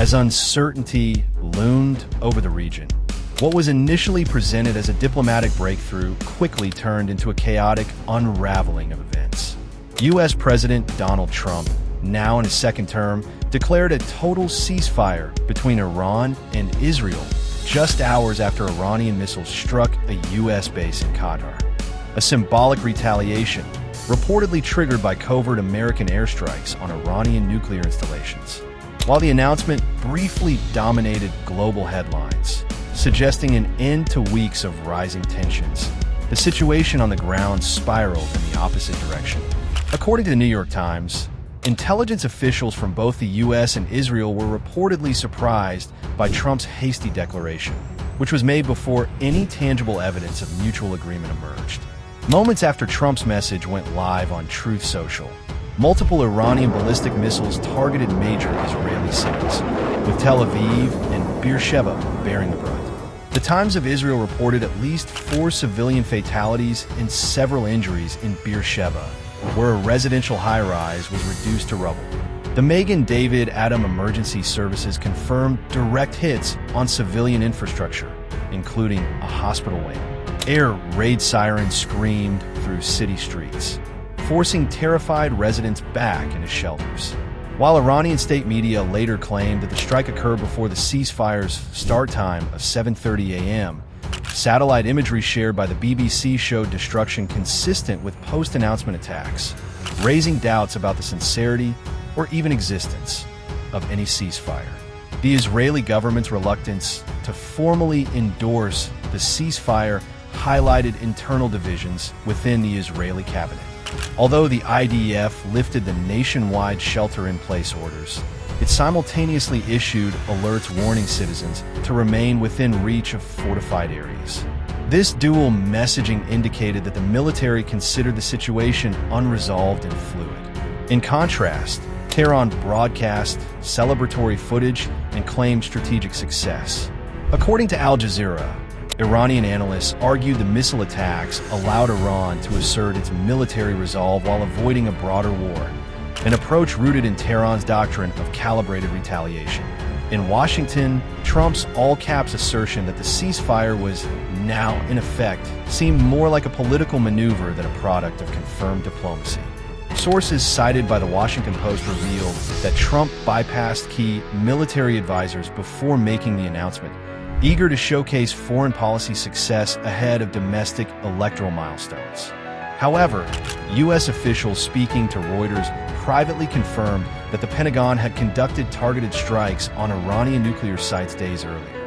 as uncertainty loomed over the region. What was initially presented as a diplomatic breakthrough quickly turned into a chaotic unraveling of events. U.S. President Donald Trump, now in his second term, declared a total ceasefire between Iran and Israel just hours after Iranian missiles struck a U.S. base in Qatar. A symbolic retaliation, reportedly triggered by covert American airstrikes on Iranian nuclear installations. While the announcement briefly dominated global headlines, suggesting an end to weeks of rising tensions, the situation on the ground spiraled in the opposite direction. According to the New York Times, intelligence officials from both the U.S. and Israel were reportedly surprised by Trump's hasty declaration, which was made before any tangible evidence of mutual agreement emerged. Moments after Trump's message went live on Truth Social, multiple Iranian ballistic missiles targeted major Israeli cities, with Tel Aviv and Beersheba bearing the brunt. The Times of Israel reported at least 4 civilian fatalities and several injuries in Beersheba, where a residential high-rise was reduced to rubble. The Magen David Adom Emergency Services confirmed direct hits on civilian infrastructure, including a hospital wing. Air raid sirens screamed through city streets, forcing terrified residents back into shelters. While Iranian state media later claimed that the strike occurred before the ceasefire's start time of 7:30 a.m., satellite imagery shared by the BBC showed destruction consistent with post-announcement attacks, raising doubts about the sincerity or even existence of any ceasefire. The Israeli government's reluctance to formally endorse the ceasefire highlighted internal divisions within the Israeli cabinet. Although the IDF lifted the nationwide shelter-in-place orders, it simultaneously issued alerts warning citizens to remain within reach of fortified areas. This dual messaging indicated that the military considered the situation unresolved and fluid. In contrast, Tehran broadcast celebratory footage and claimed strategic success. According to Al Jazeera, Iranian analysts argued the missile attacks allowed Iran to assert its military resolve while avoiding a broader war, an approach rooted in Tehran's doctrine of calibrated retaliation. In Washington, Trump's all-caps assertion that the ceasefire was now in effect seemed more like a political maneuver than a product of confirmed diplomacy. Sources cited by the Washington Post revealed that Trump bypassed key military advisors before making the announcement, eager to showcase foreign policy success ahead of domestic electoral milestones. However, U.S. officials speaking to Reuters privately confirmed that the Pentagon had conducted targeted strikes on Iranian nuclear sites days earlier.